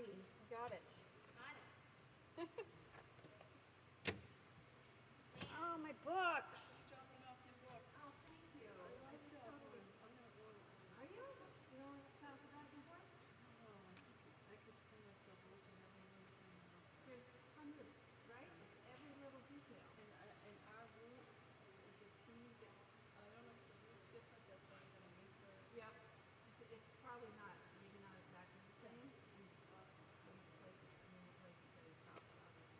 Got it. Got it. Oh, my books. Dropping off your books. Oh, thank you. I just totally. I'm not worried. Are you? You don't want to pass it back and forth? I could see myself looking at every little thing. There's hundreds, right? It's every little detail. And our route is a teeny bit. I don't know if the route's different. That's why I'm going to research. Yep. It's probably not, maybe not exactly the same. It's awesome. Some places, I mean, the places that he stops, obviously.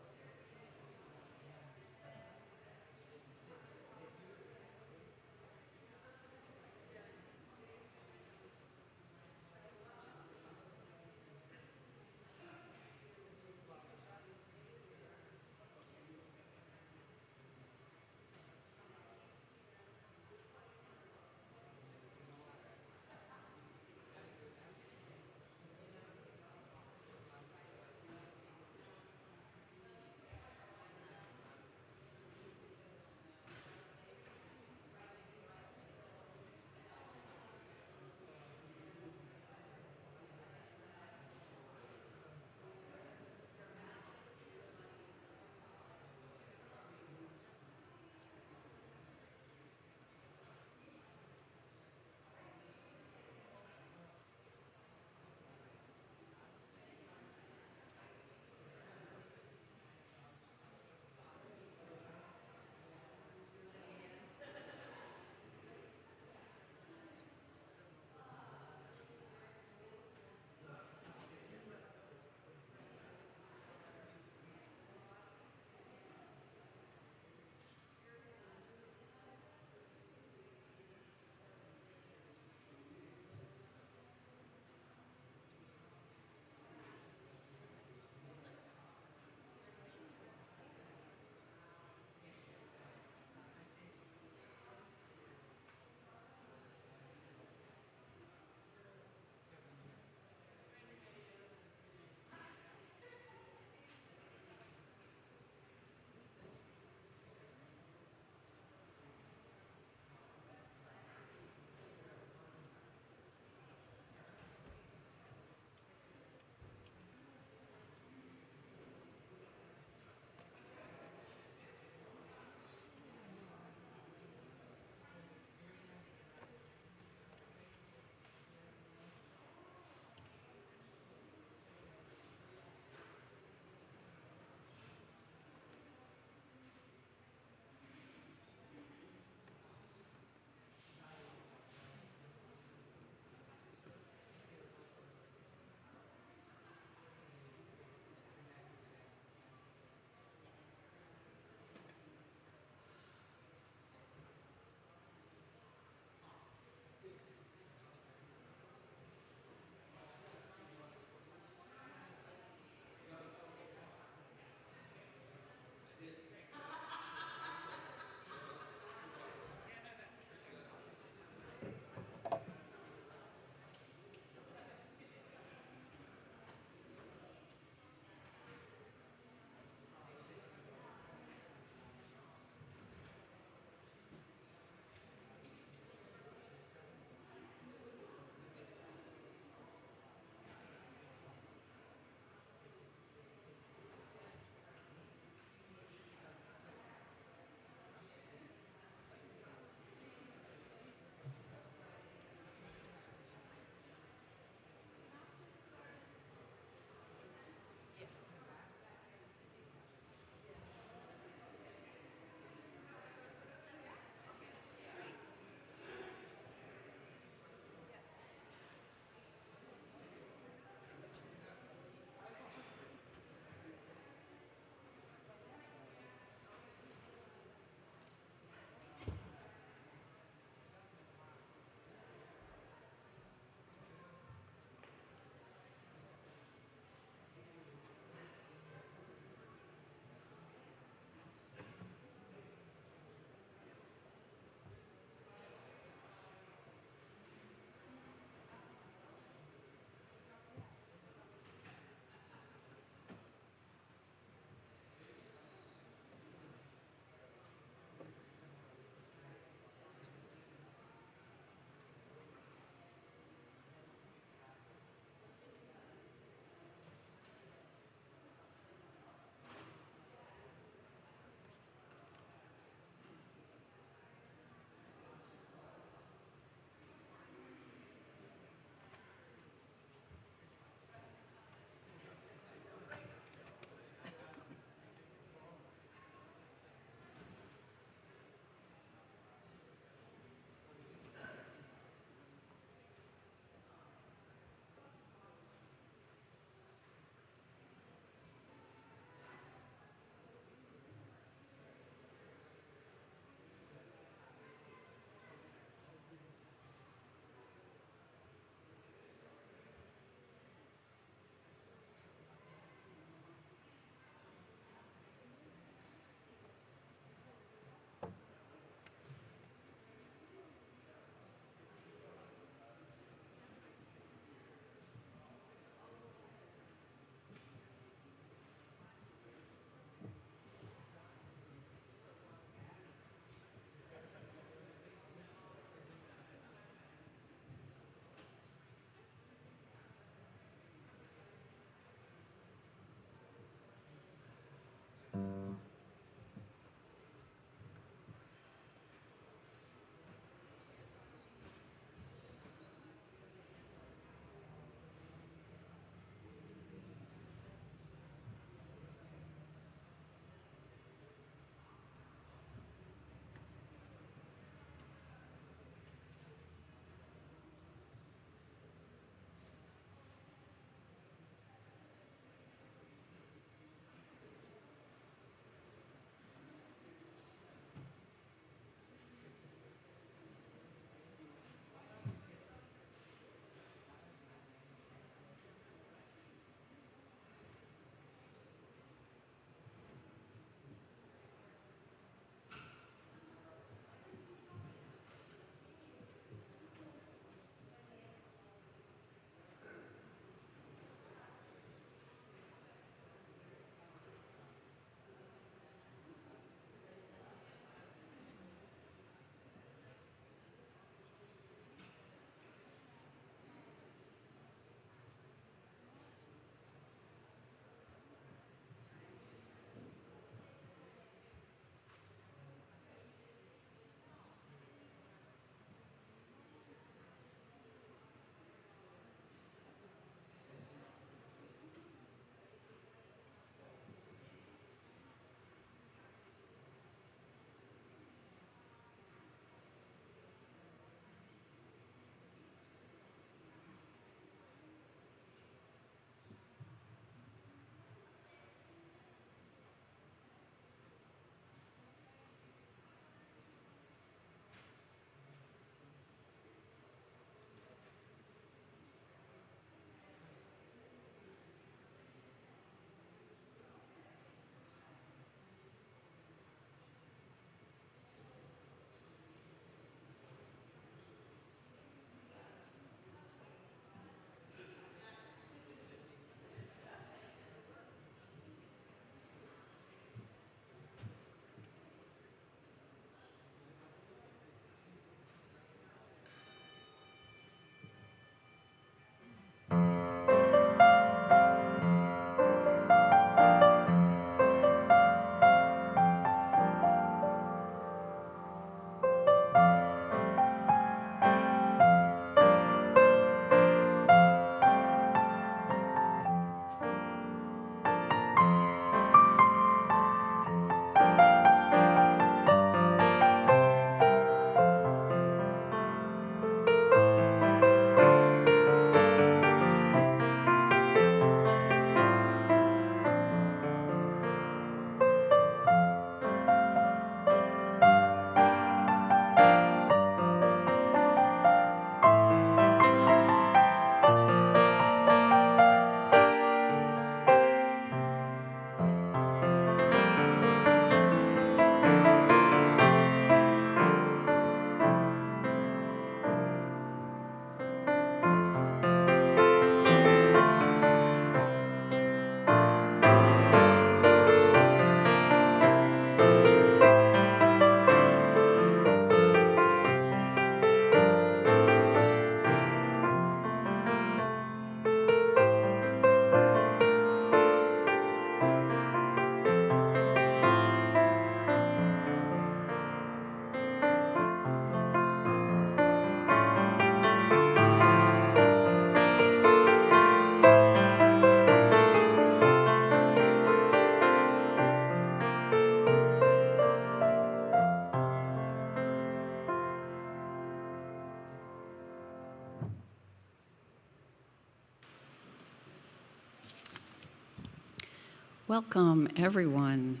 Welcome, everyone.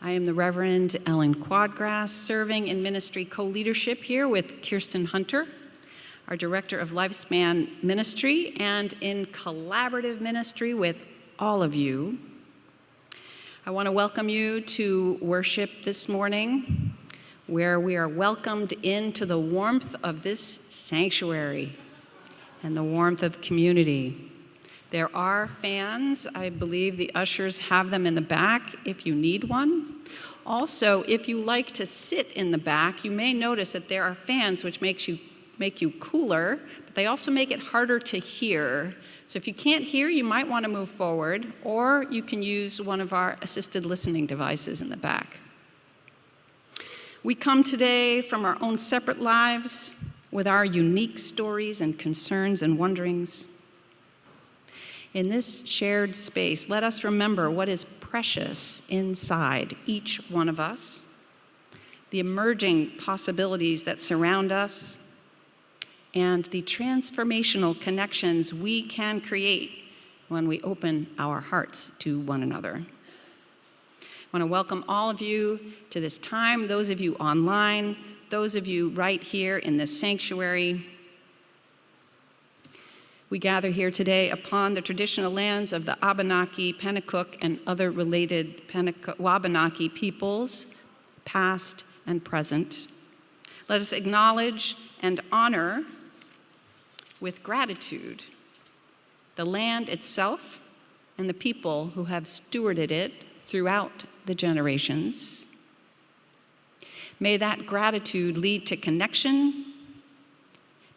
I am the Reverend Ellen Quaadgras, serving in ministry co-leadership here with Kirsten Hunter, our Director of Lifespan Ministry, and in collaborative ministry with all of you. I want to welcome you to worship this morning, where we are welcomed into the warmth of this sanctuary and the warmth of community. There are fans. I believe the ushers have them in the back if you need one. Also, if you like to sit in the back, you may notice that there are fans which make you cooler, but they also make it harder to hear. So if you can't hear, you might want to move forward, or you can use one of our assisted listening devices in the back. We come today from our own separate lives with our unique stories and concerns and wonderings. In this shared space, let us remember what is precious inside each one of us, the emerging possibilities that surround us, and the transformational connections we can create when we open our hearts to one another. I want to welcome all of you to this time, those of you online, those of you right here in this sanctuary. We gather here today upon the traditional lands of the Abenaki, Pennacook, and other related Wabanaki peoples, past and present. Let us acknowledge and honor with gratitude the land itself and the people who have stewarded it throughout the generations. May that gratitude lead to connection.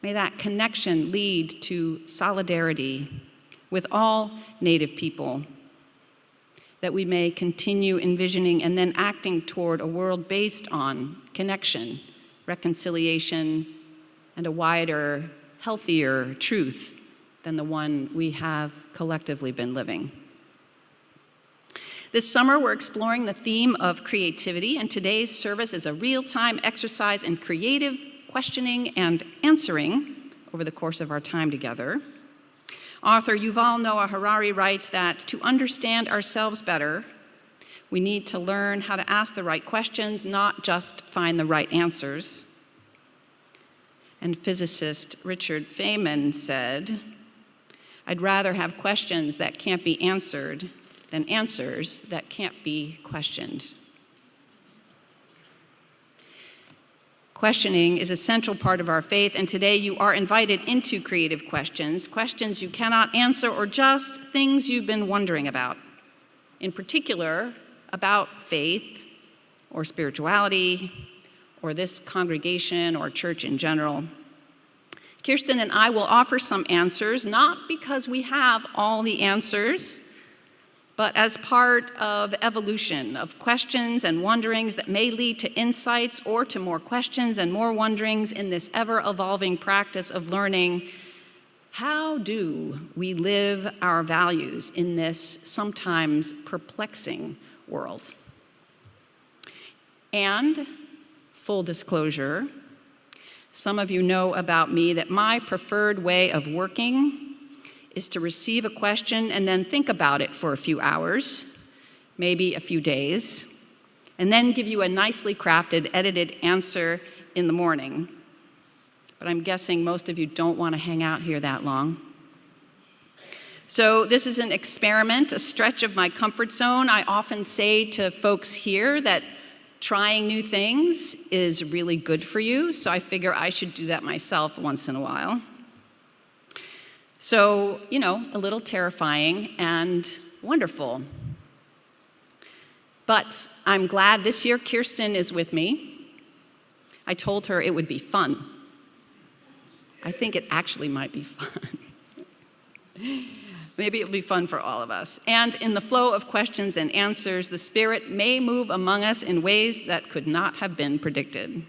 May that connection lead to solidarity with all Native people, that we may continue envisioning and then acting toward a world based on connection, reconciliation, and a wider, healthier truth than the one we have collectively been living. This summer, we're exploring the theme of creativity, and today's service is a real-time exercise in creative questioning and answering over the course of our time together. Author Yuval Noah Harari writes that to understand ourselves better, we need to learn how to ask the right questions, not just find the right answers. And physicist Richard Feynman said, "I'd rather have questions that can't be answered than answers that can't be questioned." Questioning is a central part of our faith, and today you are invited into creative questions, questions you cannot answer or just things you've been wondering about, in particular about faith or spirituality or this congregation or church in general. Kirsten and I will offer some answers, not because we have all the answers, but as part of evolution of questions and wonderings that may lead to insights or to more questions and more wonderings in this ever-evolving practice of learning. How do we live our values in this sometimes perplexing world? And full disclosure, some of you know about me that my preferred way of working is to receive a question and then think about it for a few hours, maybe a few days, and then give you a nicely crafted, edited answer in the morning. But I'm guessing most of you don't want to hang out here that long. So this is an experiment, a stretch of my comfort zone. I often say to folks here that trying new things is really good for you, so I figure I should do that myself once in a while. So, a little terrifying and wonderful. But I'm glad this year Kirsten is with me. I told her it would be fun. I think it actually might be fun. Maybe it'll be fun for all of us. And in the flow of questions and answers, the Spirit may move among us in ways that could not have been predicted.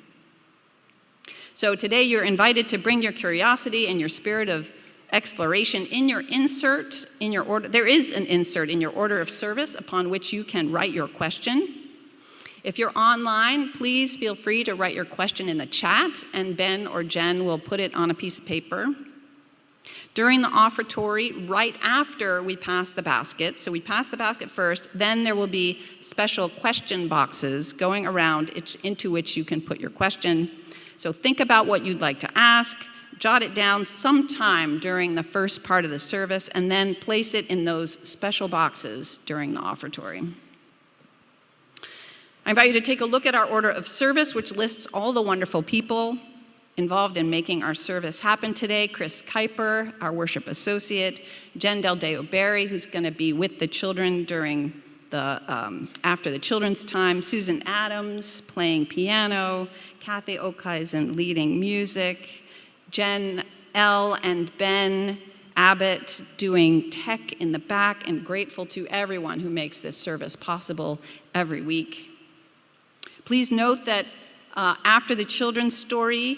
So today you're invited to bring your curiosity and your spirit of exploration in your insert, in your order. There is an insert in your order of service upon which you can write your question. If you're online, please feel free to write your question in the chat, and Ben or Jen will put it on a piece of paper. During the offertory, right after we pass the basket, so we pass the basket first, then there will be special question boxes going around into which you can put your question. So think about what you'd like to ask, jot it down sometime during the first part of the service, and then place it in those special boxes during the offertory. I invite you to take a look at our order of service, which lists all the wonderful people involved in making our service happen today. Chris Kiper, our worship associate, Jen Del Deo Berry, who's going to be with the children during the after the children's time, Susan Adams playing piano, Kathy Okeisen leading music, Jen L. and Ben Abbott doing tech in the back, and grateful to everyone who makes this service possible every week. Please note that after the children's story,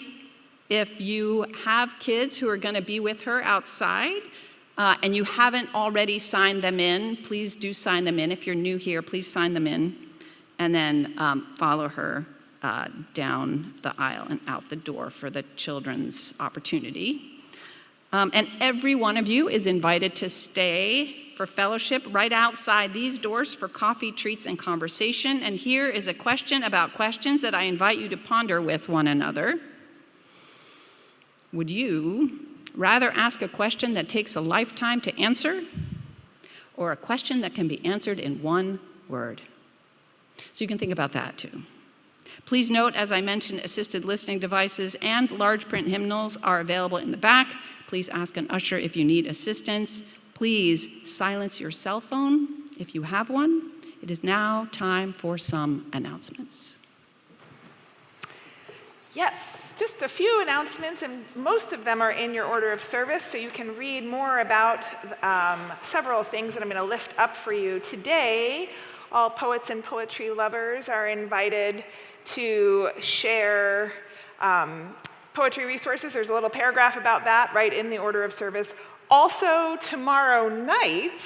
if you have kids who are going to be with her outside and you haven't already signed them in, please do sign them in. If you're new here, please sign them in, and then follow her down the aisle and out the door for the children's opportunity. And every one of you is invited to stay for fellowship right outside these doors for coffee, treats, and conversation. And here is a question about questions that I invite you to ponder with one another. Would you rather ask a question that takes a lifetime to answer, or a question that can be answered in one word? So you can think about that too. Please note, as I mentioned, assisted listening devices and large print hymnals are available in the back. Please ask an usher if you need assistance. Please silence your cell phone if you have one. It is now time for some announcements. Yes, just a few announcements, and most of them are in your order of service, so you can read more about several things that I'm going to lift up for you. Today, all poets and poetry lovers are invited to share poetry resources. There's a little paragraph about that right in the order of service. Also, tomorrow night,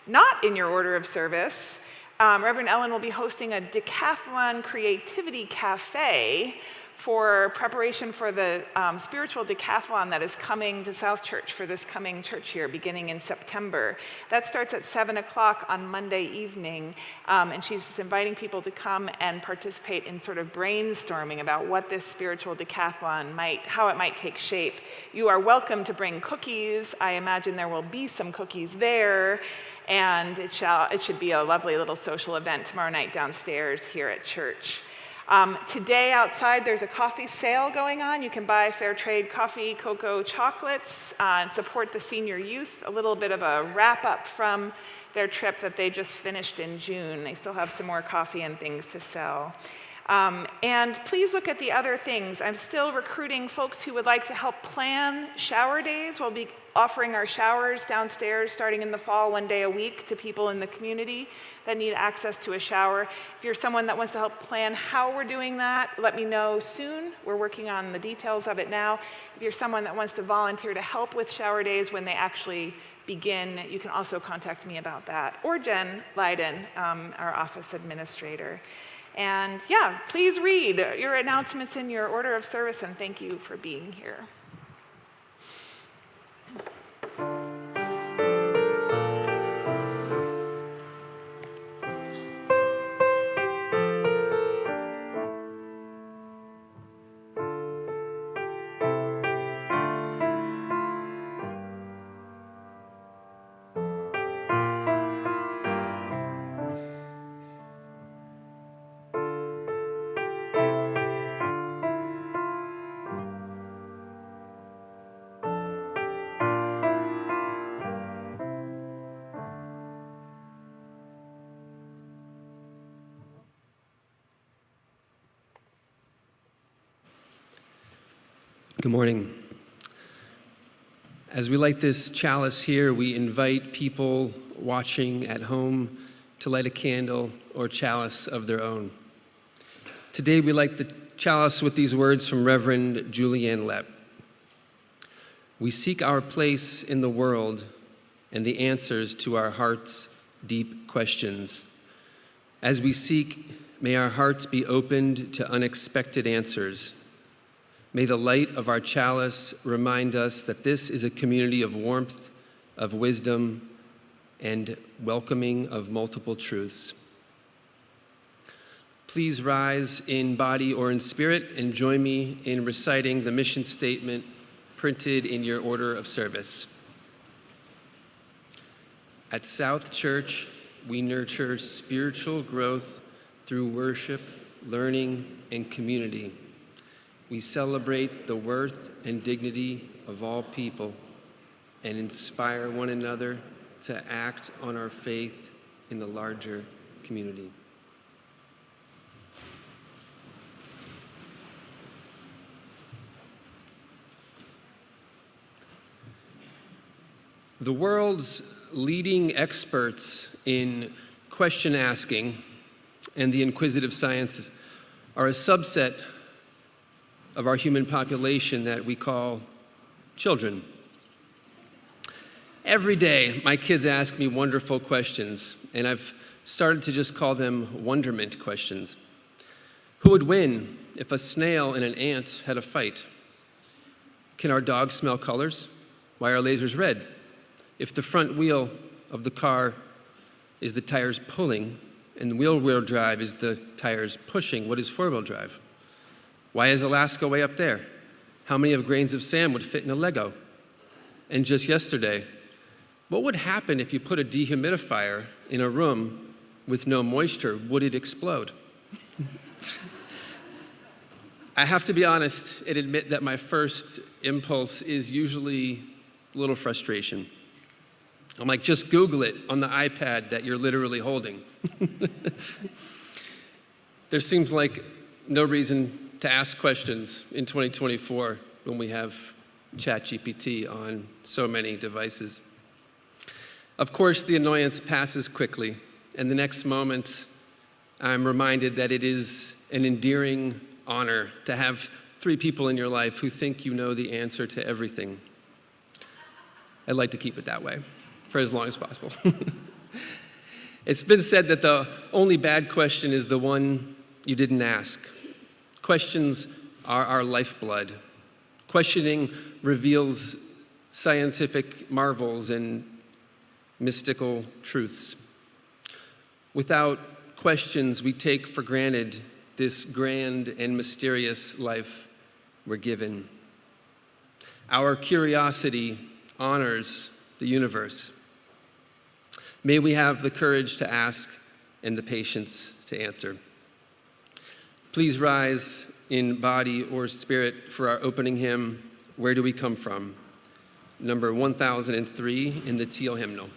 not in your order of service, Reverend Ellen will be hosting a decathlon creativity cafe for preparation for the spiritual decathlon that is coming to South Church for this coming church year, beginning in September. That starts at 7 o'clock on Monday evening, and she's just inviting people to come and participate in sort of brainstorming about what this spiritual decathlon how it might take shape. You are welcome to bring cookies. I imagine there will be some cookies there, and it should be a lovely little social event tomorrow night downstairs here at church. Today outside there's a coffee sale going on. You can buy fair trade coffee, cocoa, chocolates, and support the senior youth. A little bit of a wrap up from their trip that they just finished in June. They still have some more coffee and things to sell. And please look at the other things. I'm still recruiting folks who would like to help plan shower days. We'll be offering our showers downstairs starting in the fall, 1 day a week, to people in the community that need access to a shower. If you're someone that wants to help plan how we're doing that, let me know soon. We're working on the details of it now. If you're someone that wants to volunteer to help with shower days when they actually begin, you can also contact me about that, or Jen Leiden, our office administrator. And yeah, please read your announcements in your order of service, and thank you for being here. Good morning. As we light this chalice here, we invite people watching at home to light a candle or chalice of their own. Today we light the chalice with these words from Reverend Julianne Lepp. We seek our place in the world and the answers to our heart's deep questions. As we seek, may our hearts be opened to unexpected answers. May the light of our chalice remind us that this is a community of warmth, of wisdom, and welcoming of multiple truths. Please rise in body or in spirit and join me in reciting the mission statement printed in your order of service. At South Church, we nurture spiritual growth through worship, learning, and community. We celebrate the worth and dignity of all people and inspire one another to act on our faith in the larger community. The world's leading experts in question asking and the inquisitive sciences are a subset of our human population that we call children. Every day, my kids ask me wonderful questions, and I've started to just call them wonderment questions. Who would win if a snail and an ant had a fight? Can our dogs smell colors? Why are lasers red? If the front wheel of the car is the tires pulling and the wheel drive is the tires pushing, what is four-wheel drive? Why is Alaska way up there? How many of grains of sand would fit in a Lego? And just yesterday, what would happen if you put a dehumidifier in a room with no moisture? Would it explode? I have to be honest and admit that my first impulse is usually a little frustration. I'm like, just Google it on the iPad that you're literally holding. There seems like no reason to ask questions in 2024 when we have ChatGPT on so many devices. Of course, the annoyance passes quickly, and the next moment, I'm reminded that it is an endearing honor to have 3 people in your life who think you know the answer to everything. I'd like to keep it that way for as long as possible. It's been said that the only bad question is the one you didn't ask. Questions are our lifeblood. Questioning reveals scientific marvels and mystical truths. Without questions, we take for granted this grand and mysterious life we're given. Our curiosity honors the universe. May we have the courage to ask and the patience to answer. Please rise in body or spirit for our opening hymn, Where Do We Come From? Number 1003 in the Teal hymnal.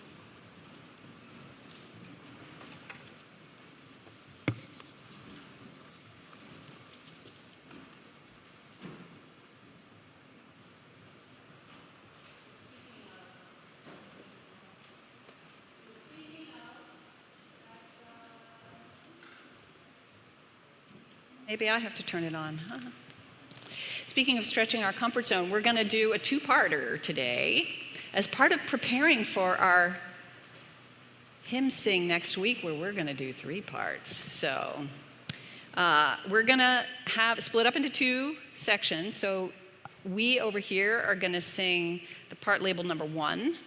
Maybe I have to turn it on. Huh? Speaking of stretching our comfort zone, we're going to do a 2-parter today as part of preparing for our hymn sing next week, where we're going to do 3 parts. So we're going to have split up into 2 sections. So we over here are going to sing the part labeled number 1,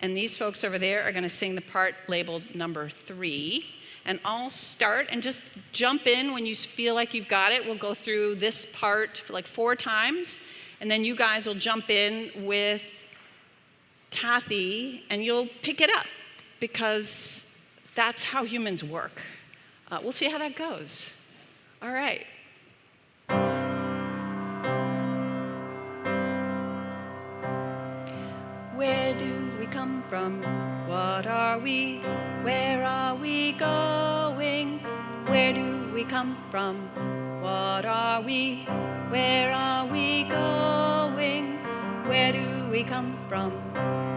and these folks over there are going to sing the part labeled number 3. And I'll start and just jump in when you feel like you've got it. We'll go through this part for like 4 times, and then you guys will jump in with Kathy, and you'll pick it up, because that's how humans work. We'll see how that goes. All right. Where do we come from? What are we? Where are we going? Where do we come from? What are we? Where are we going? Where do we come from?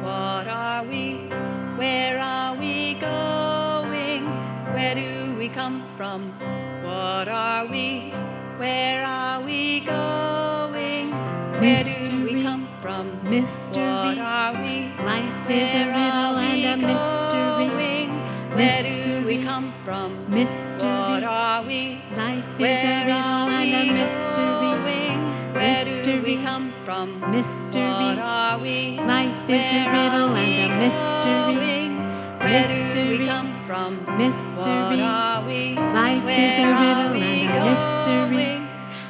What are we? Where are we going? Where do we come from? What are we? Where are we going? Where do we come from? Mystery. What are we? Life is a riddle and a mystery. Where do we come from? Mystery. What are we? Life is a riddle and a mystery. Where from? Mystery. What are we? Life is a riddle and a mystery. Where do we come from? Mystery. What are we? Life is a riddle and a mystery.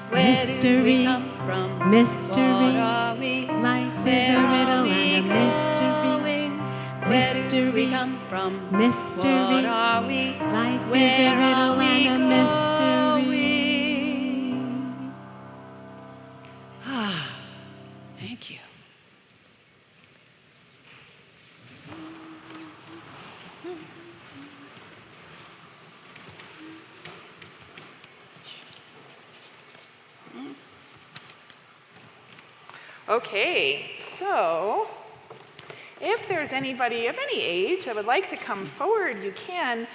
Where do we Mystery. come from? Mystery. What are we? Life is a riddle and a mystery. Where do we Mystery. come from? Mystery. What are we? Life is Where a riddle are we and a mystery. going? Ah, thank you. Okay, so if there's anybody of any age that would like to come forward, you can.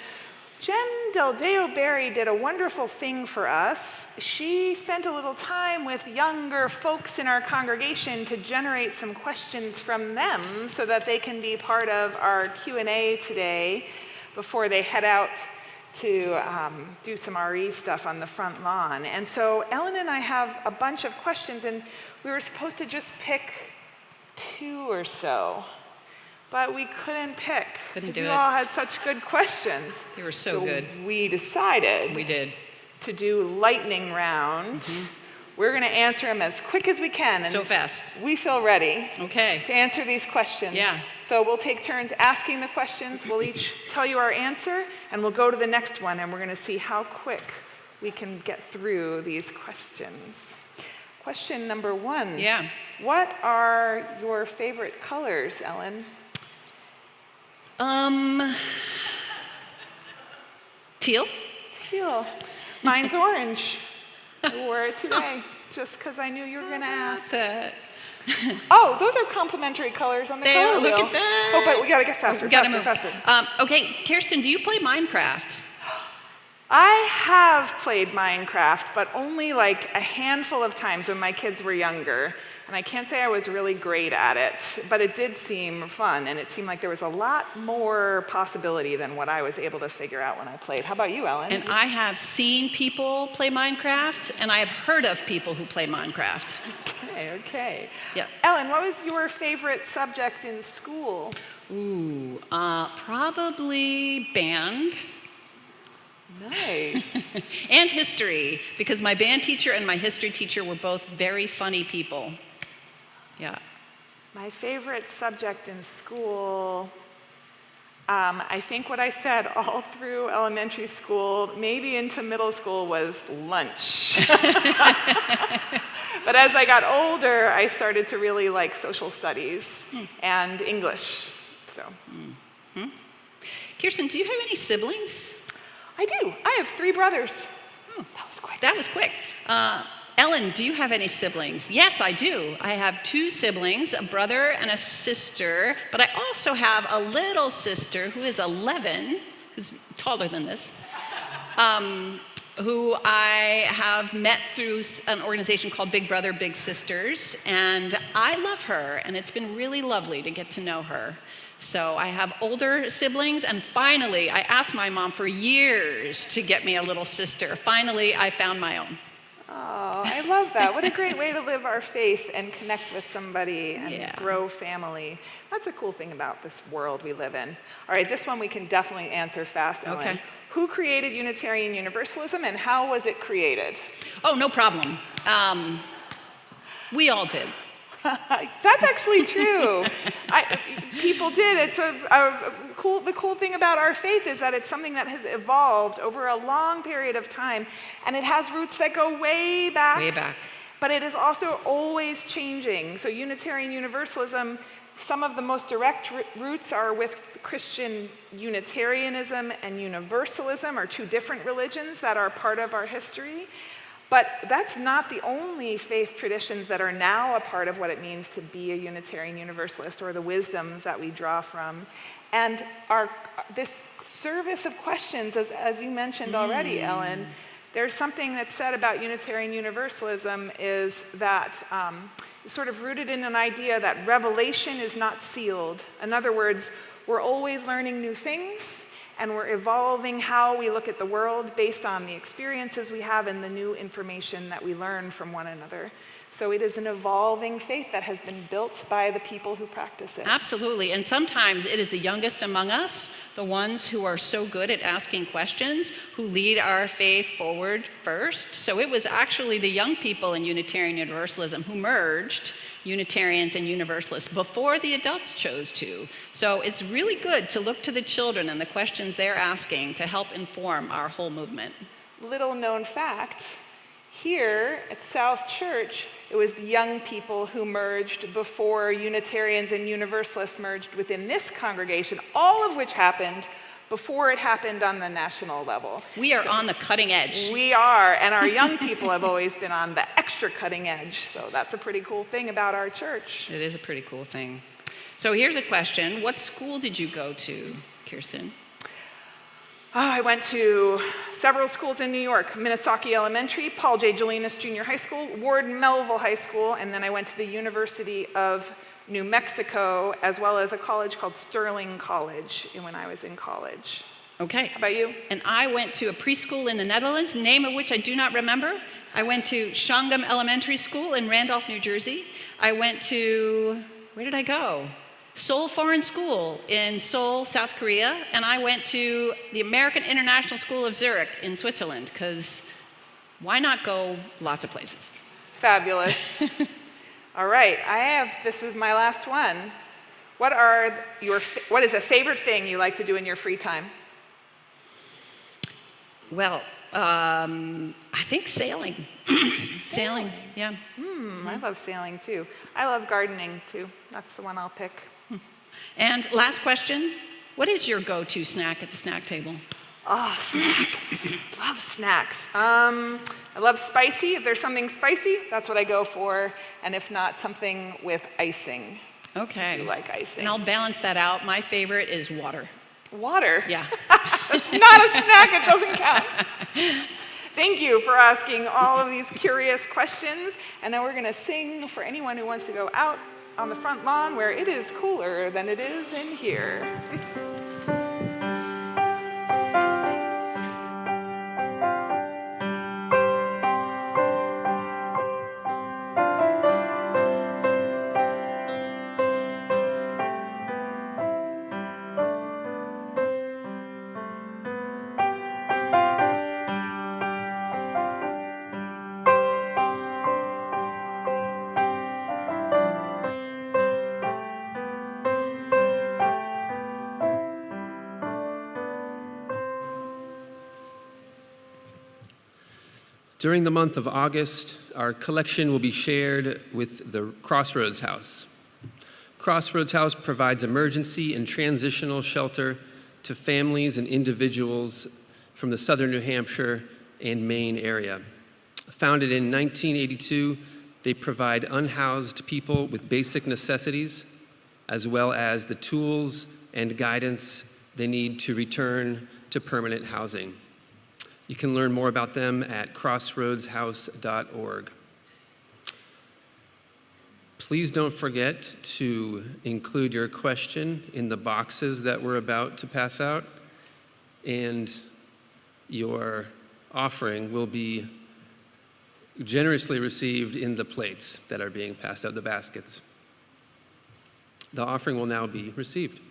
Jen Del Deo Berry did a wonderful thing for us. She spent a little time with younger folks in our congregation to generate some questions from them so that they can be part of our Q&A today before they head out to do some RE stuff on the front lawn. And so Ellen and I have a bunch of questions, and we were supposed to just pick 2 or so, but we couldn't pick. Couldn't because do you it. all had such good questions. They were so good. We decided We did. to do lightning round. We're going to answer them as quick as we can. And So fast. we feel ready Okay. to answer these questions. Yeah. So we'll take turns asking the questions. We'll each tell you our answer, and we'll go to the next one, and we're going to see how quick we can get through these questions. Question number 1. Yeah. What are your favorite colors, Ellen? Teal? Teal. Mine's orange. I wore it today just because I knew you were going to ask. That. Oh, those are complementary colors on the They color are, look wheel. at that. Oh, but we got to get faster, We gotta faster, move. faster. Okay, Kirsten, do you play Minecraft? I have played Minecraft, but only like a handful of times when my kids were younger. And I can't say I was really great at it, but it did seem fun, and it seemed like there was a lot more possibility than what I was able to figure out when I played. How about you, Ellen? And I have seen people play Minecraft, and I have heard of people who play Minecraft. Okay. Yeah. Ellen, what was your favorite subject in school? Ooh, probably band Nice. and history, because my band teacher and my history teacher were both very funny people. Yeah. My favorite subject in school, I think what I said all through elementary school, maybe into middle school, was lunch. But as I got older, I started to really like social studies and English. So. Kirsten, do you have any siblings? I do. I have 3 brothers. Oh, That was quick. that was quick. Ellen, do you have any siblings? Yes, I do. I have 2 siblings, a brother and a sister, but I also have a little sister who is 11, who's taller than this, who I have met through an organization called Big Brother, Big Sisters, and I love her, and it's been really lovely to get to know her. So I have older siblings, and finally, I asked my mom for years to get me a little sister. Finally, I found my own. Oh, I love that. What a great way to live our faith and connect with somebody and Yeah. grow family. That's a cool thing about this world we live in. All right, this one we can definitely answer fast, Ellen. Okay. Who created Unitarian Universalism and how was it created? Oh, no problem. We all did. That's actually true. People did. It's the cool thing about our faith is that it's something that has evolved over a long period of time, and it has roots that go way back. Way back. But it is also always changing. So Unitarian Universalism, some of the most direct roots are with Christian Unitarianism and Universalism are 2 different religions that are part of our history. But that's not the only faith traditions that are now a part of what it means to be a Unitarian Universalist or the wisdoms that we draw from. And this service of questions, as you mentioned already, Ellen, there's something that's said about Unitarian Universalism is that it's sort of rooted in an idea that revelation is not sealed. In other words, we're always learning new things, and we're evolving how we look at the world based on the experiences we have and the new information that we learn from one another. So it is an evolving faith that has been built by the people who practice it. Absolutely. And sometimes it is the youngest among us, the ones who are so good at asking questions, who lead our faith forward first. So it was actually the young people in Unitarian Universalism who merged Unitarians and Universalists before the adults chose to. So it's really good to look to the children and the questions they're asking to help inform our whole movement. Little known fact, here at South Church, it was the young people who merged before Unitarians and Universalists merged within this congregation, all of which happened before it happened on the national level. We are on the cutting edge. We are, and our young people have always been on the extra cutting edge, so that's a pretty cool thing about our church. It is a pretty cool thing. So here's a question. What school did you go to, Kirsten? I went to several schools in New York, Minnesota Elementary, Paul J. Julianus Junior High School, Ward Melville High School, and then I went to the University of New Mexico, as well as a college called Sterling College when I was in college. Okay. How about you? And I went to a preschool in the Netherlands, name of which I do not remember. I went to Shangam Elementary School in Randolph, New Jersey. I went to, where did I go? Seoul Foreign School in Seoul, South Korea. And I went to the American International School of Zurich in Switzerland, because why not go lots of places? Fabulous. All right, this is my last one. What is a favorite thing you like to do in your free time? Well, I think sailing. Sailing, yeah. I love sailing too. I love gardening too. That's the one I'll pick. And last question, what is your go-to snack at the snack table? Oh, snacks. Love snacks. I love spicy. If there's something spicy, that's what I go for. And if not, something with icing. Okay. I do like icing. And I'll balance that out. My favorite is water. Water? Yeah. That's not a snack. It doesn't count. Thank you for asking all of these curious questions. And now we're going to sing for anyone who wants to go out on the front lawn where it is cooler than it is in here. During the month of August, our collection will be shared with the Crossroads House. Crossroads House provides emergency and transitional shelter to families and individuals from the southern New Hampshire and Maine area. Founded in 1982, they provide unhoused people with basic necessities, as well as the tools and guidance they need to return to permanent housing. You can learn more about them at crossroadshouse.org. Please don't forget to include your question in the boxes that we're about to pass out, and your offering will be generously received in the plates that are being passed out, the baskets. The offering will now be received.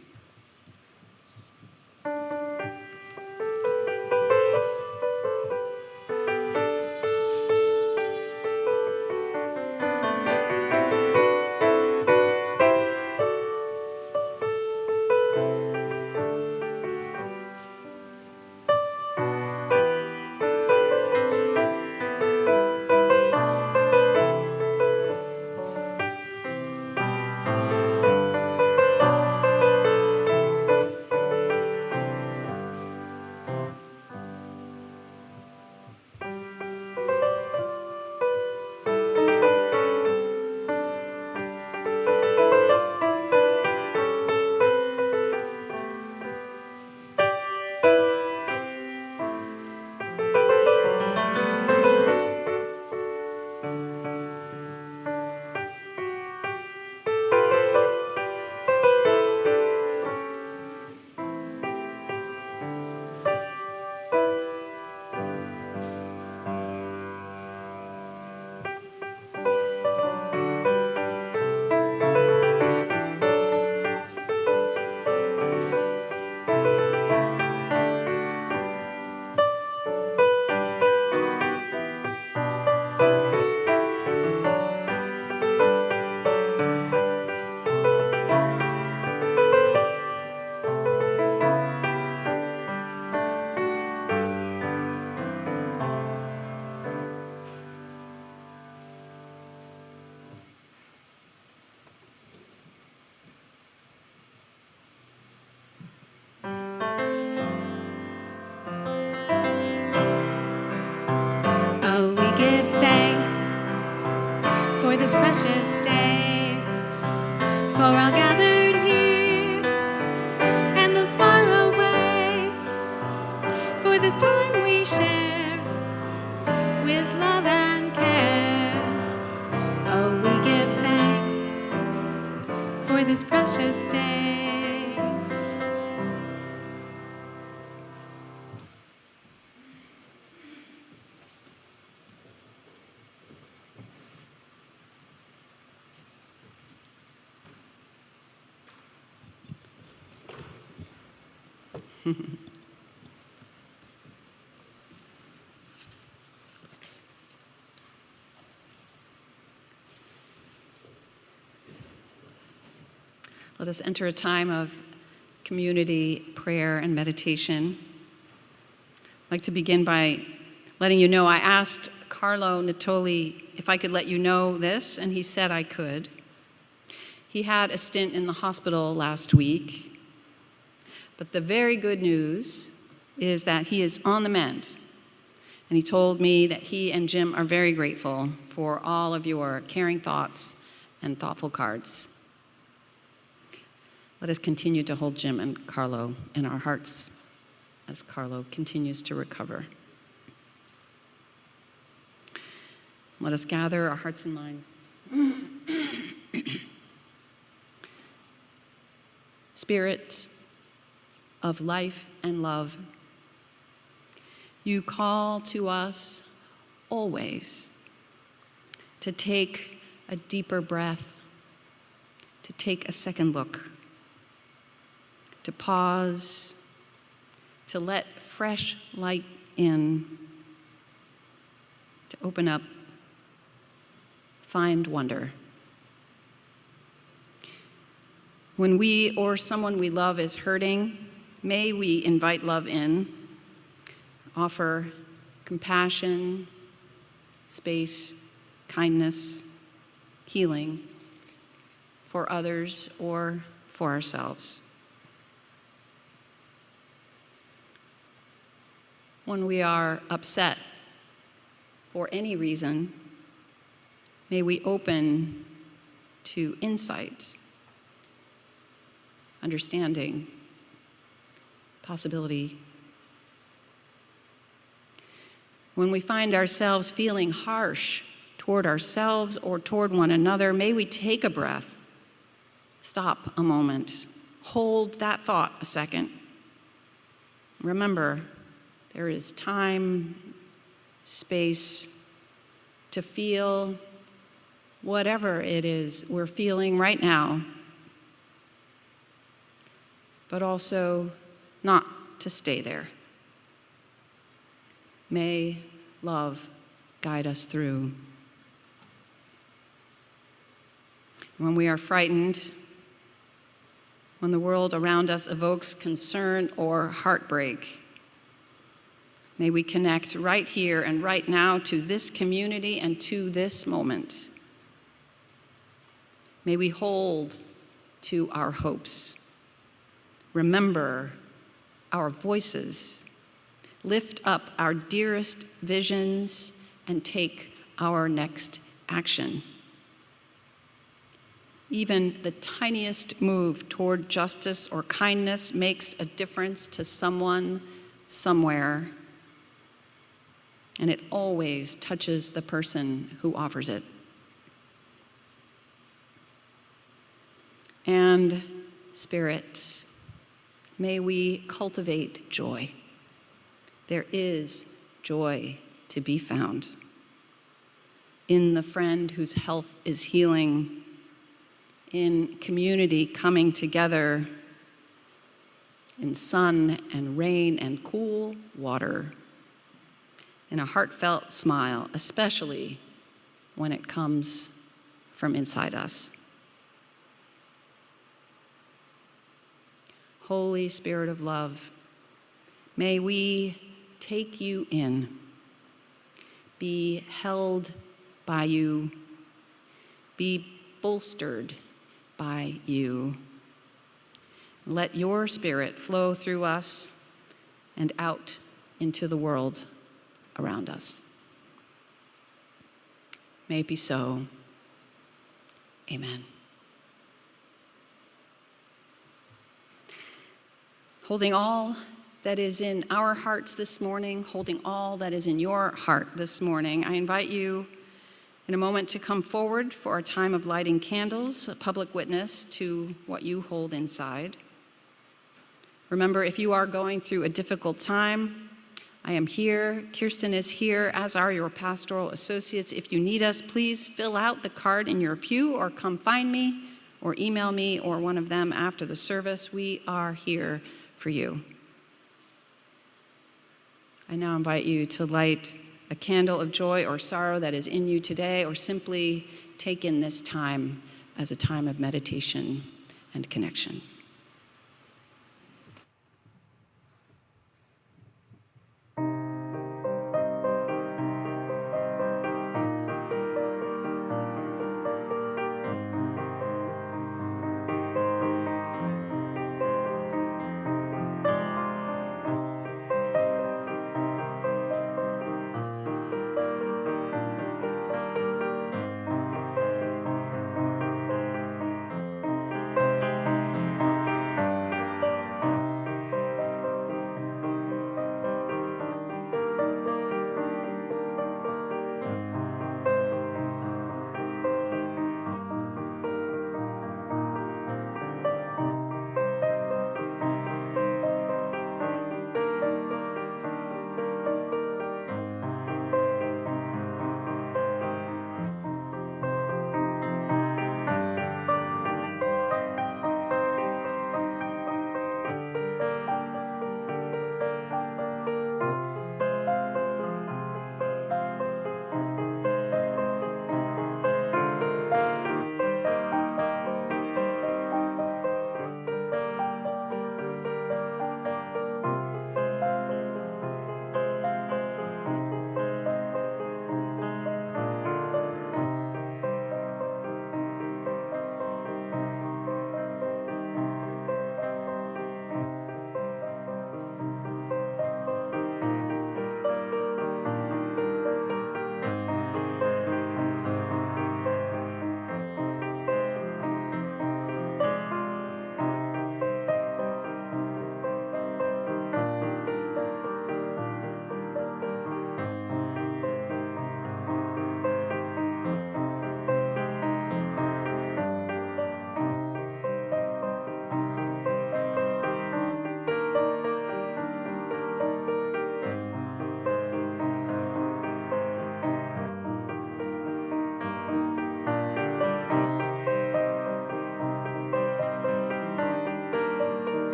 for this precious day, for all gathered here and those far away, for this time we share with love and care. Oh, we give thanks for this precious day. Let us enter a time of community prayer and meditation. I'd like to begin by letting you know I asked Carlo Natoli if I could let you know this, and he said I could. He had a stint in the hospital last week, but the very good news is that he is on the mend. And he told me that he and Jim are very grateful for all of your caring thoughts and thoughtful cards. Let us continue to hold Jim and Carlo in our hearts as Carlo continues to recover. Let us gather our hearts and minds. Spirit of life and love, you call to us always to take a deeper breath, to take a second look, to pause, to let fresh light in, to open up, find wonder. When we or someone we love is hurting, may we invite love in, offer compassion, space, kindness, healing for others or for ourselves. When we are upset for any reason, may we open to insight, understanding, possibility. When we find ourselves feeling harsh toward ourselves or toward one another, may we take a breath, stop a moment, hold that thought a second. Remember, there is time, space to feel whatever it is we're feeling right now, but also not to stay there. May love guide us through. When we are frightened, when the world around us evokes concern or heartbreak, may we connect right here and right now to this community and to this moment. May we hold to our hopes, remember our voices, lift up our dearest visions, and take our next action. Even the tiniest move toward justice or kindness makes a difference to someone, somewhere, and it always touches the person who offers it. And Spirit, may we cultivate joy. There is joy to be found in the friend whose health is healing, in community coming together, in sun and rain and cool water, in a heartfelt smile, especially when it comes from inside us. Holy Spirit of love, may we take you in, be held by you, be bolstered by you. Let your Spirit flow through us and out into the world around us. May it be so. Amen. Holding all that is in our hearts this morning, holding all that is in your heart this morning, I invite you in a moment to come forward for a time of lighting candles, a public witness to what you hold inside. Remember, if you are going through a difficult time, I am here, Kirsten is here, as are your pastoral associates. If you need us, please fill out the card in your pew or come find me or email me or one of them after the service. We are here for you. I now invite you to light a candle of joy or sorrow that is in you today, or simply take in this time as a time of meditation and connection.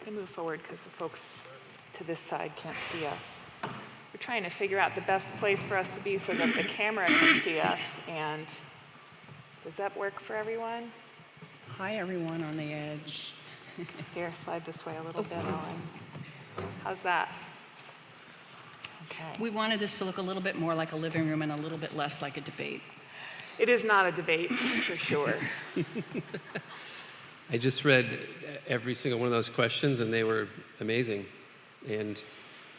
Move forward because the folks to this side can't see us. We're trying to figure out the best place for us to be so that the camera can see us. And does that work for everyone? Hi, everyone on the edge. Here, slide this way a little bit, Ellen. How's that? Okay. We wanted this to look a little bit more like a living room and a little bit less like a debate. It is not a debate, for sure. I just read every single one of those questions, and they were amazing. And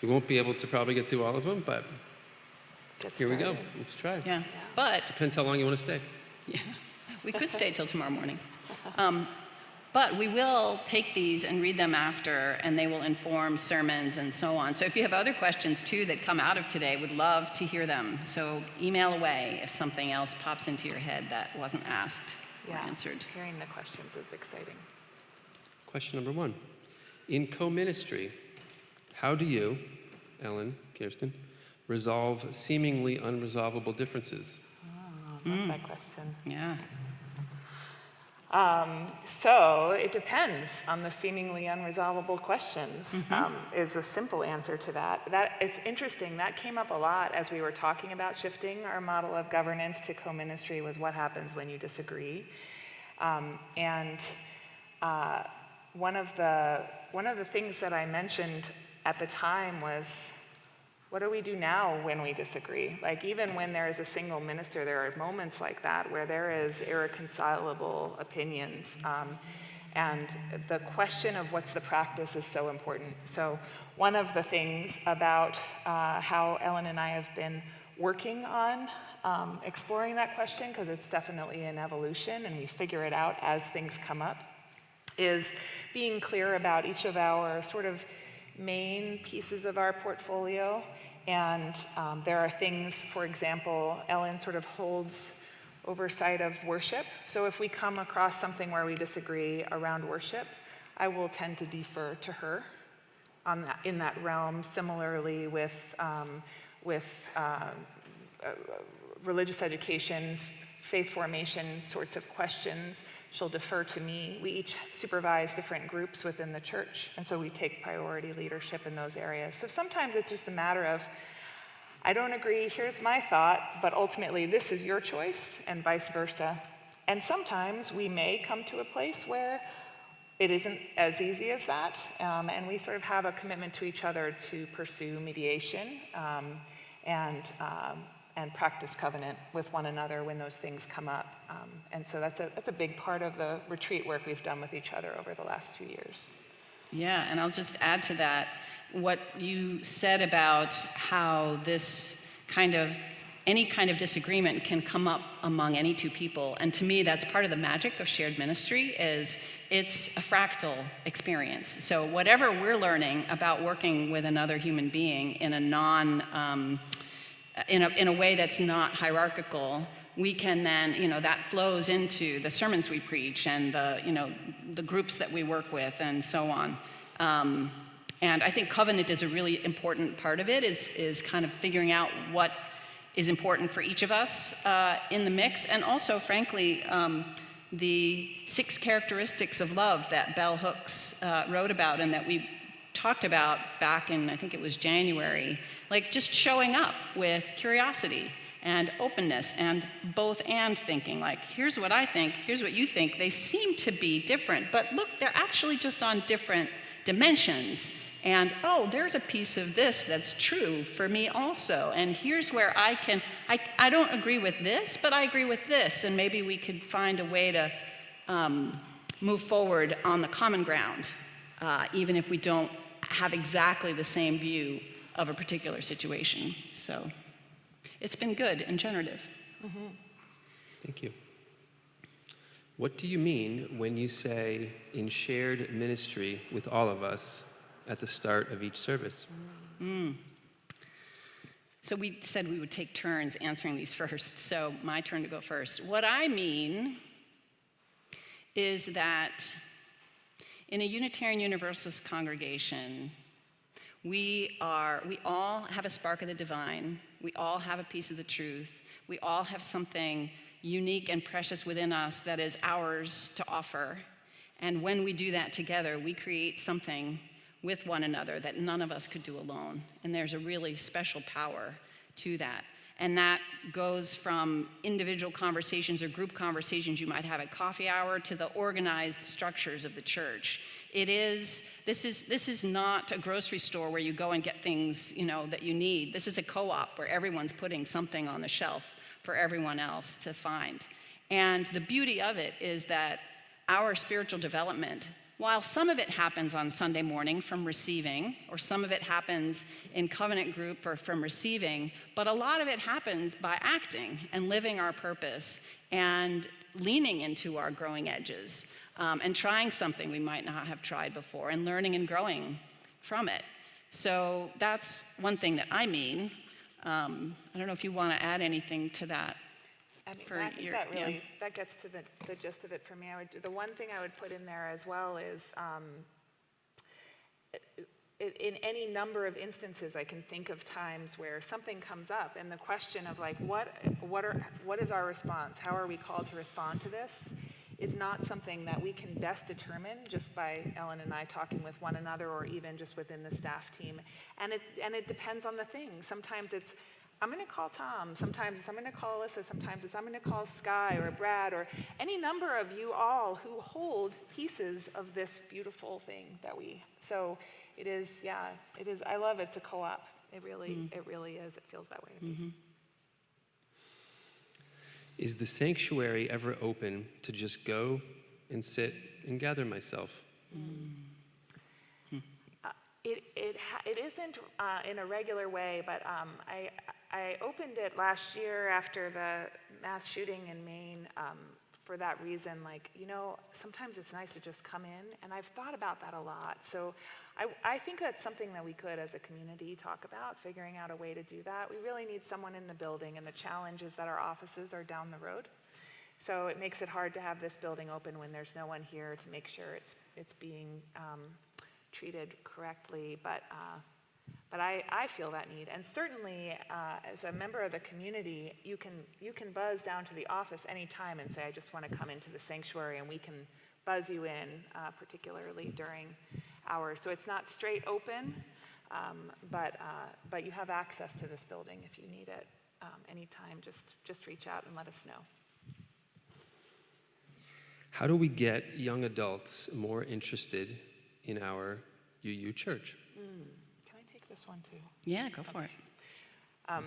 we won't be able to probably get through all of them, but here we go. Let's try. Yeah, but Depends how long you want to stay. yeah, we could stay till tomorrow morning. But we will take these and read them after, and they will inform sermons and so on. So if you have other questions, too, that come out of today, would love to hear them. So email away if something else pops into your head that wasn't asked or answered. Hearing the questions is exciting. Question number 1. In co-ministry, how do you, Ellen, Kirsten, resolve seemingly unresolvable differences? Oh, I love that question. Yeah. So it depends on the seemingly unresolvable questions, is a simple answer to that. That is interesting. That came up a lot as we were talking about shifting our model of governance to co-ministry, was what happens when you disagree. One of the things that I mentioned at the time was, what do we do now when we disagree? Like, even when there is a single minister, there are moments like that where there is irreconcilable opinions. And the question of what's the practice is so important. So one of the things about how Ellen and I have been working on exploring that question, because it's definitely an evolution and we figure it out as things come up, is being clear about each of our sort of main pieces of our portfolio. And there are things, for example, Ellen sort of holds oversight of worship. So if we come across something where we disagree around worship, I will tend to defer to her in that realm. Similarly with religious educations, faith formation sorts of questions, she'll defer to me. We each supervise different groups within the church, and so we take priority leadership in those areas. So sometimes it's just a matter of, I don't agree, here's my thought, but ultimately this is your choice, and vice versa. And sometimes we may come to a place where it isn't as easy as that, and we sort of have a commitment to each other to pursue mediation and practice covenant with one another when those things come up. And so that's a big part of the retreat work we've done with each other over the last 2 years. Yeah, and I'll just add to that what you said about how any kind of disagreement can come up among any two people. And to me, that's part of the magic of shared ministry, is it's a fractal experience. So whatever we're learning about working with another human being in a in a way that's not hierarchical, we can then, that flows into the sermons we preach and the groups that we work with and so on. And I think covenant is a really important part of it, is kind of figuring out what is important for each of us in the mix, and also, frankly, the 6 characteristics of love that Bell Hooks wrote about and that we talked about back in, I think it was January, like just showing up with curiosity and openness and both and thinking, like, here's what I think, here's what you think. They seem to be different, but look, they're actually just on different dimensions. And, there's a piece of this that's true for me also. And here's where I don't agree with this, but I agree with this. And maybe we could find a way to move forward on the common ground, even if we don't have exactly the same view of a particular situation. So it's been good and generative. Mm-hmm. Thank you. What do you mean when you say in shared ministry with all of us at the start of each service? So we said we would take turns answering these first. So my turn to go first. What I mean is that in a Unitarian Universalist congregation, we all have a spark of the divine. We all have a piece of the truth. We all have something unique and precious within us that is ours to offer. And when we do that together, we create something with one another that none of us could do alone. And there's a really special power to that. And that goes from individual conversations or group conversations you might have at coffee hour to the organized structures of the church. This is not a grocery store where you go and get things, that you need. This is a co-op where everyone's putting something on the shelf for everyone else to find. And the beauty of it is that our spiritual development, while some of it happens on Sunday morning from receiving, or some of it happens in covenant group or from receiving, but a lot of it happens by acting and living our purpose and leaning into our growing edges. And trying something we might not have tried before and learning and growing from it. So that's one thing that I mean. I don't know if you want to add anything to that. I mean, that gets to the gist of it for me. The one thing I would put in there as well is in any number of instances, I can think of times where something comes up and the question of like, what is our response? How are we called to respond to this? Is not something that we can best determine just by Ellen and I talking with one another or even just within the staff team. And it depends on the thing. Sometimes it's, I'm going to call Tom. Sometimes it's, I'm going to call Alyssa. Sometimes it's, I'm going to call Sky or Brad or any number of you all who hold pieces of this beautiful thing that so it is, it is, I love it to co-op. It really is. It feels that way to me. Is the sanctuary ever open to just go and sit and gather myself? It isn't in a regular way, but I opened it last year after the mass shooting in Maine for that reason. Like, sometimes it's nice to just come in, and I've thought about that a lot. So I think that's something that we could, as a community, talk about, figuring out a way to do that. We really need someone in the building, and the challenge is that our offices are down the road. So it makes it hard to have this building open when there's no one here to make sure it's being treated correctly. But I feel that need, and certainly as a member of the community, you can buzz down to the office anytime and say, I just want to come into the sanctuary, and we can buzz you in, particularly during hours. So it's not straight open, but you have access to this building if you need it anytime. Just reach out and let us know. How do we get young adults more interested in our UU church? Can I take this one too? Yeah, go for it. I'm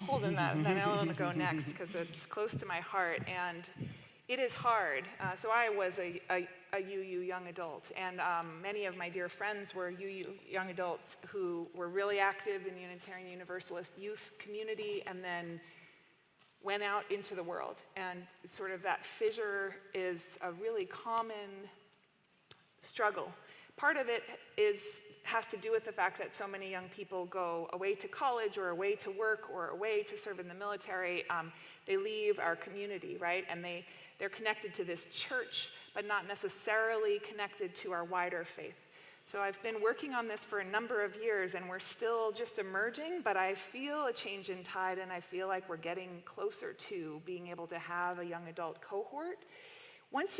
holding that, and then Ellen will go next because it's close to my heart, and it is hard. So I was a UU young adult, and many of my dear friends were UU young adults who were really active in the Unitarian Universalist youth community and then went out into the world. And sort of that fissure is a really common struggle. Part of it has to do with the fact that so many young people go away to college or away to work or away to serve in the military. They leave our community, right? And they're connected to this church, but not necessarily connected to our wider faith. So I've been working on this for a number of years, and we're still just emerging, but I feel a change in tide, and I feel like we're getting closer to being able to have a young adult cohort. Once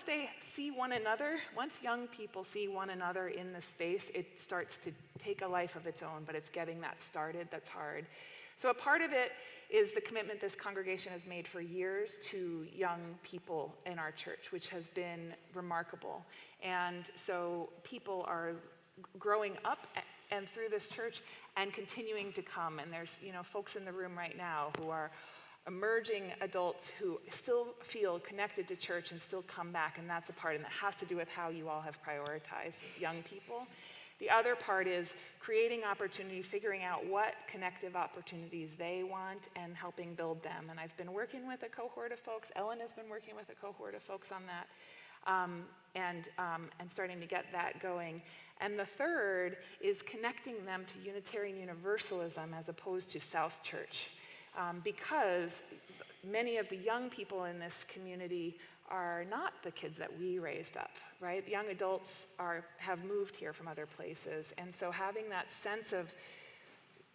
they see one another, once young people see one another in the space, it starts to take a life of its own, but it's getting that started that's hard. So a part of it is the commitment this congregation has made for years to young people in our church, which has been remarkable. And so people are growing up and through this church and continuing to come. And there's folks in the room right now who are emerging adults who still feel connected to church and still come back, and that's a part, and that has to do with how you all have prioritized young people. The other part is creating opportunity, figuring out what connective opportunities they want and helping build them. And I've been working with a cohort of folks. Ellen has been working with a cohort of folks on that, and starting to get that going. And the third is connecting them to Unitarian Universalism as opposed to South Church. Because many of the young people in this community are not the kids that we raised up, right? The young adults have moved here from other places, and so having that sense of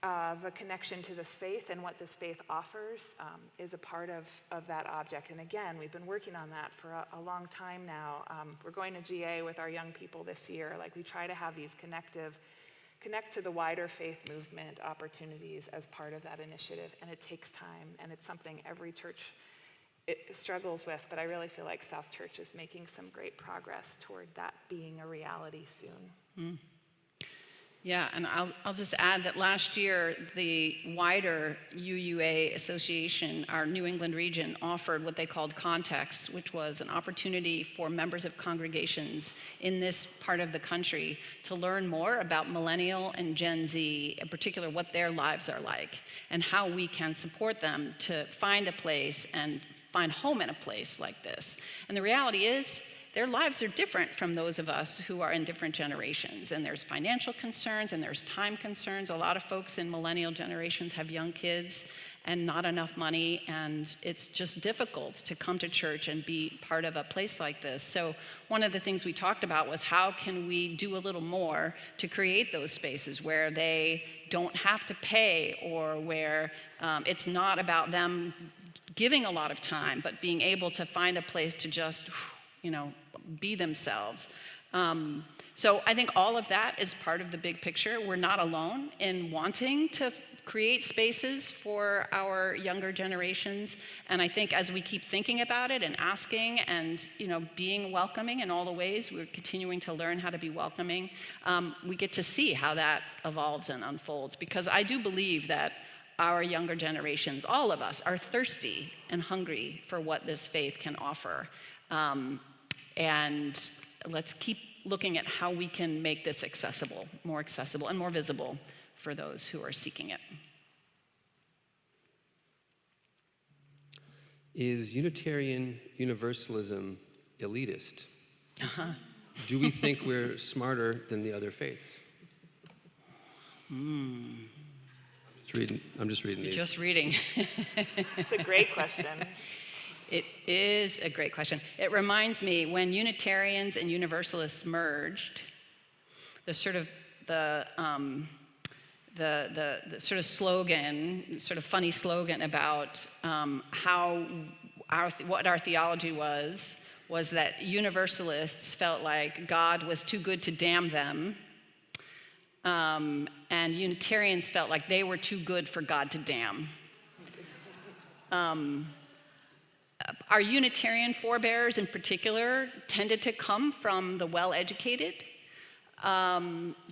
a connection to this faith and what this faith offers is a part of that object. And again, we've been working on that for a long time now. We're going to GA with our young people this year. Like, we try to have these connect to the wider faith movement opportunities as part of that initiative, and it takes time, and it's something every church struggles with, but I really feel like South Church is making some great progress toward that being a reality soon. Yeah, and I'll just add that last year, the wider UUA Association, our New England region, offered what they called Context, which was an opportunity for members of congregations in this part of the country to learn more about Millennial and Gen Z, in particular what their lives are like, and how we can support them to find a place and find home in a place like this. And the reality is, their lives are different from those of us who are in different generations. And there's financial concerns and there's time concerns. A lot of folks in millennial generations have young kids and not enough money, and it's just difficult to come to church and be part of a place like this. So one of the things we talked about was how can we do a little more to create those spaces where they don't have to pay, or where it's not about them giving a lot of time, but being able to find a place to just, be themselves. So I think all of that is part of the big picture. We're not alone in wanting to create spaces for our younger generations. And I think as we keep thinking about it and asking and, being welcoming in all the ways, we're continuing to learn how to be welcoming, we get to see how that evolves and unfolds. Because I do believe that our younger generations, all of us, are thirsty and hungry for what this faith can offer. And let's keep looking at how we can make this accessible and more visible for those who are seeking it. Is Unitarian Universalism elitist? Do we think we're smarter than the other faiths? I'm just reading these. Just reading. It's a great question. It is a great question. It reminds me when Unitarians and Universalists merged, the sort of slogan, sort of funny slogan about what our theology was that Universalists felt like God was too good to damn them, and Unitarians felt like they were too good for God to damn. Our Unitarian forebears in particular tended to come from the well-educated,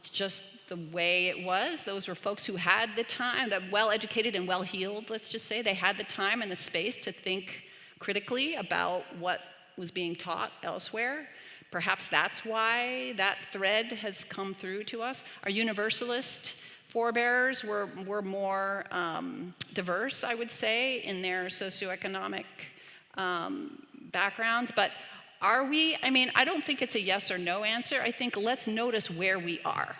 just the way it was. Those were folks who had the time, the well-educated and well-heeled, let's just say. They had the time and the space to think critically about what was being taught elsewhere. Perhaps that's why that thread has come through to us. Our Universalist forebearers were more diverse, I would say, in their socioeconomic backgrounds, but are we? I don't think it's a yes or no answer. I think let's notice where we are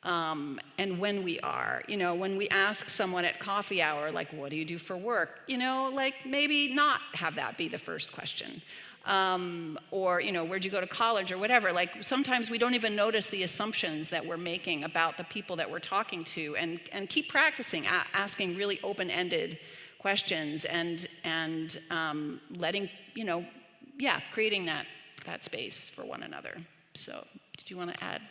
and when we are. When we ask someone at coffee hour, like, what do you do for work? Maybe not have that be the first question. Or, where'd you go to college or whatever. Sometimes we don't even notice the assumptions that we're making about the people that we're talking to, and keep practicing asking really open-ended questions and letting, creating that space for one another. So did you want to add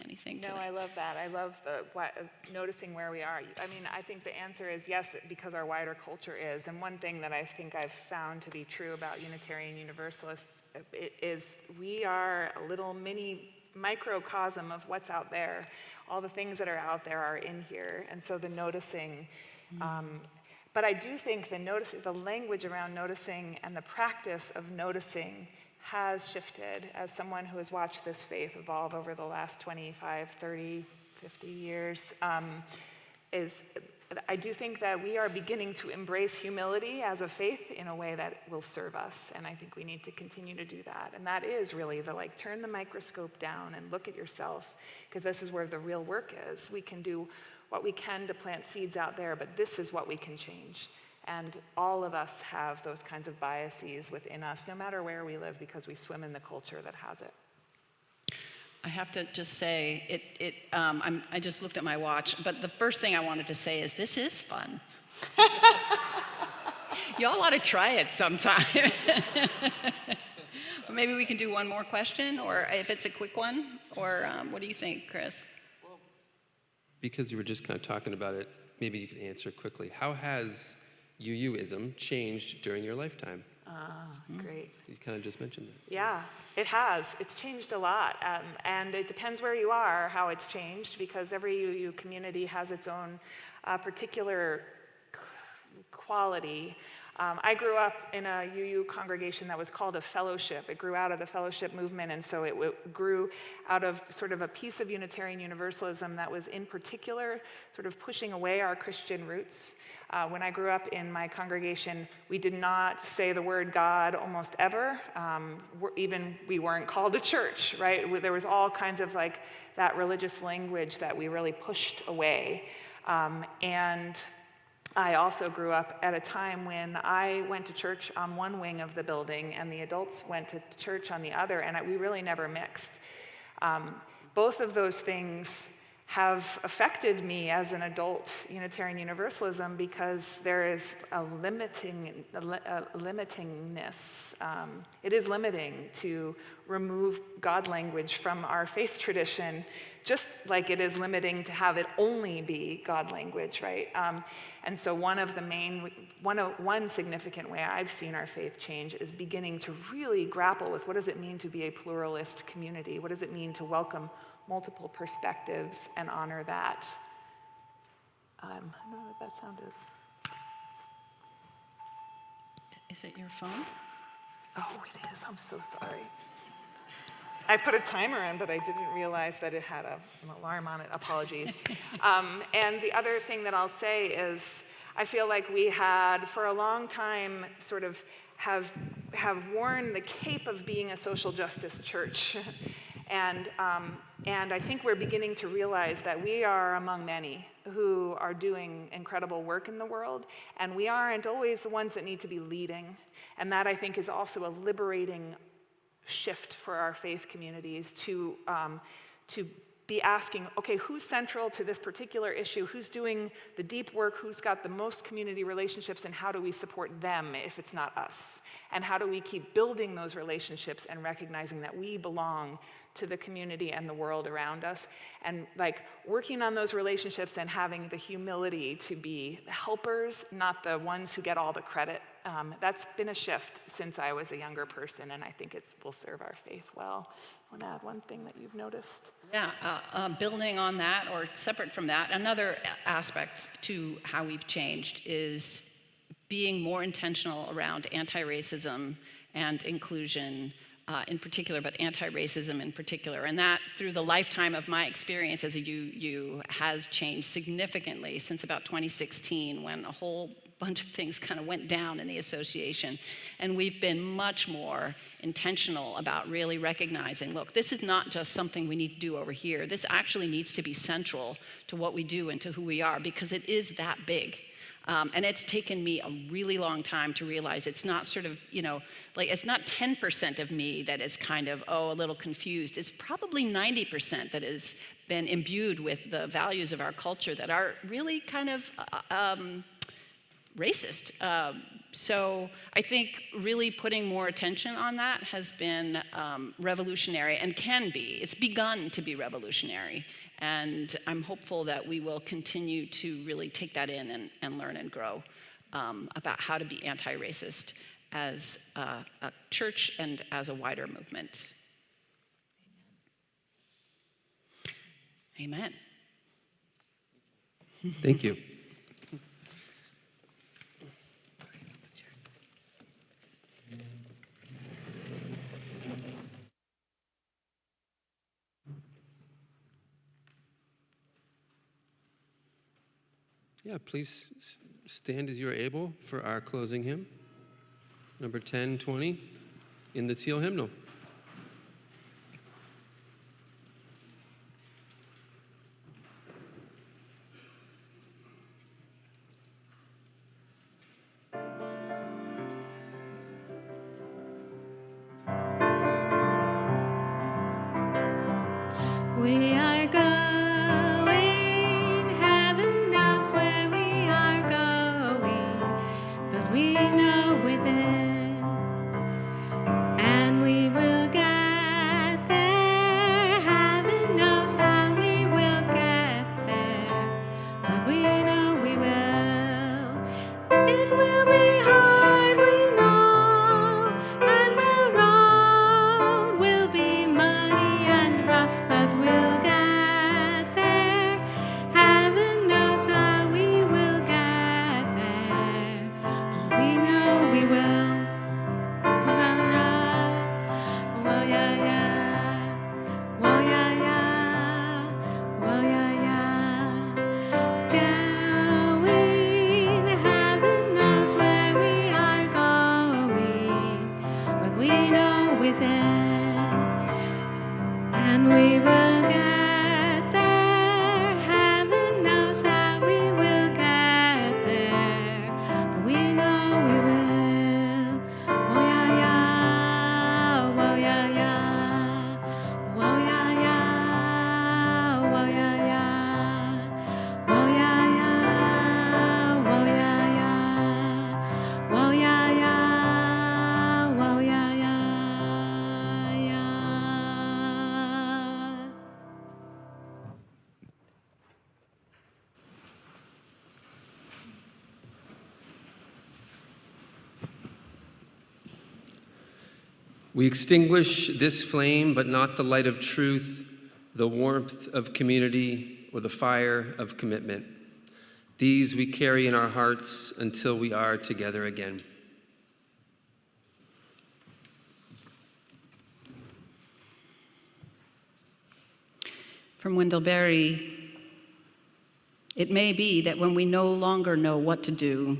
anything to that? No, I love that. I love noticing where we are. I think the answer is yes, because our wider culture is. And one thing that I think I've found to be true about Unitarian Universalists is we are a little mini microcosm of what's out there. All the things that are out there are in here. And so the noticing, but I do think the language around noticing and the practice of noticing has shifted. As someone who has watched this faith evolve over the last 25, 30, 50 years, I do think that we are beginning to embrace humility as a faith in a way that will serve us, and I think we need to continue to do that. And that is really turn the microscope down and look at yourself, because this is where the real work is. We can do what we can to plant seeds out there, but this is what we can change. And all of us have those kinds of biases within us, no matter where we live, because we swim in the culture that has it. I have to just say, I just looked at my watch, but the first thing I wanted to say is this is fun. Y'all ought to try it sometime. Maybe we can do one more question, or if it's a quick one, or what do you think, Chris? Because you were just kind of talking about it, maybe you could answer quickly. How has UUism changed during your lifetime? Great. You kind of just mentioned that. Yeah, it has. It's changed a lot. And it depends where you are, how it's changed, because every UU community has its own particular quality. I grew up in a UU congregation that was called a fellowship. It grew out of the fellowship movement, and so it grew out of sort of a piece of Unitarian Universalism that was in particular sort of pushing away our Christian roots. When I grew up in my congregation, we did not say the word God almost ever. We weren't called a church, right? There was all kinds of like that religious language that we really pushed away. And I also grew up at a time when I went to church on one wing of the building and the adults went to church on the other, and we really never mixed. Both of those things have affected me as an adult Unitarian Universalism because there is a limitingness. It is limiting to remove God language from our faith tradition, just like it is limiting to have it only be God language, right? And so one significant way I've seen our faith change is beginning to really grapple with what does it mean to be a pluralist community? What does it mean to welcome multiple perspectives and honor that? I don't know what that sound is. Is it your phone? Oh, it is. I'm so sorry. I put a timer in, but I didn't realize that it had an alarm on it. Apologies. And the other thing that I'll say is I feel like we had, for a long time, sort of have worn the cape of being a social justice church. And I think we're beginning to realize that we are among many who are doing incredible work in the world, and we aren't always the ones that need to be leading. And that, I think, is also a liberating shift for our faith communities to be asking, okay, who's central to this particular issue? Who's doing the deep work? Who's got the most community relationships? And how do we support them if it's not us? And how do we keep building those relationships and recognizing that we belong to the community and the world around us? And like working on those relationships and having the humility to be helpers, not the ones who get all the credit. That's been a shift since I was a younger person, and I think it will serve our faith well. I want to add one thing that you've noticed. Yeah, building on that, or separate from that, another aspect to how we've changed is being more intentional around anti-racism and inclusion in particular, but anti-racism in particular. And that, through the lifetime of my experience as a UU, has changed significantly since about 2016, when a whole bunch of things kind of went down in the association. And we've been much more intentional about really recognizing, look, this is not just something we need to do over here. This actually needs to be central to what we do and to who we are, because it is that big. And it's taken me a really long time to realize it's not sort of, like it's not 10% of me that is kind of, a little confused. It's probably 90% that has been imbued with the values of our culture that are really kind of racist. So I think really putting more attention on that has been revolutionary, and can be. It's begun to be revolutionary. And I'm hopeful that we will continue to really take that in and learn and grow about how to be anti-racist as a church and as a wider movement. Amen. Thank you. Yeah, please stand as you are able for our closing hymn, number 1020, in the teal hymnal. within, and we will get there. Heaven knows how we will get there, but we know we will. Woyaya, woyaya, woyaya, woyaya, woyaya, woyaya, woyaya, woyaya. We extinguish this flame, but not the light of truth, the warmth of community, or the fire of commitment. These we carry in our hearts until we are together again. From Wendell Berry, it may be that when we no longer know what to do,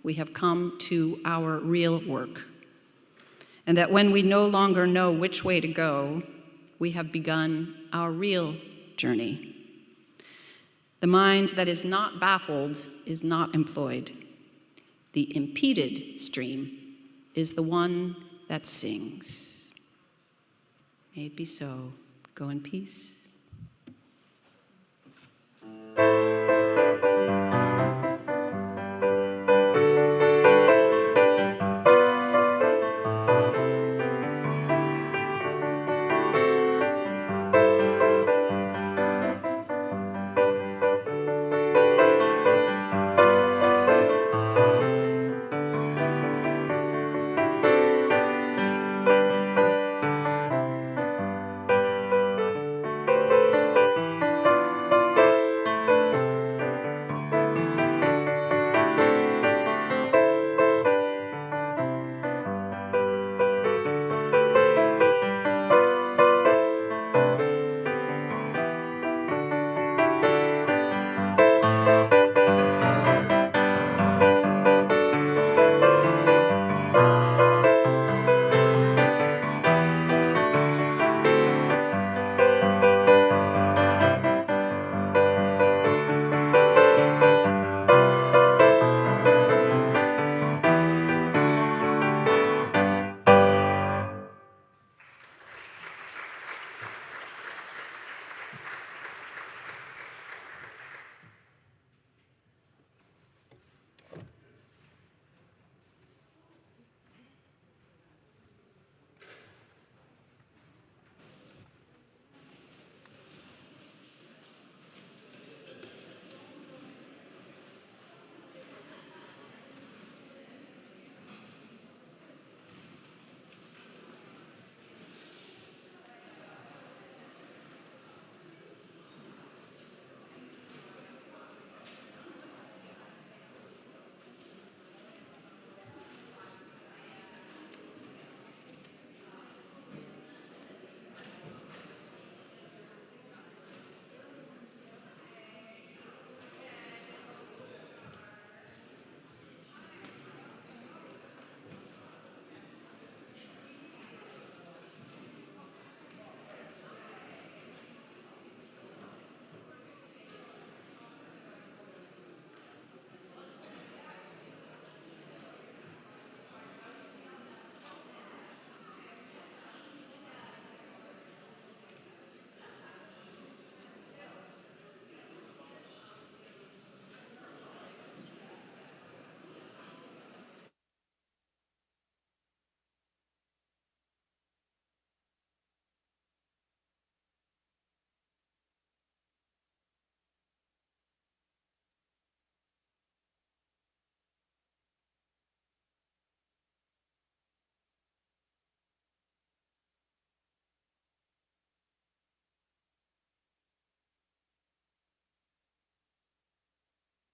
we have come to our real work. And that when we no longer know which way to go, we have begun our real journey. The mind that is not baffled is not employed. The impeded stream is the one that sings. May it be so. Go in peace.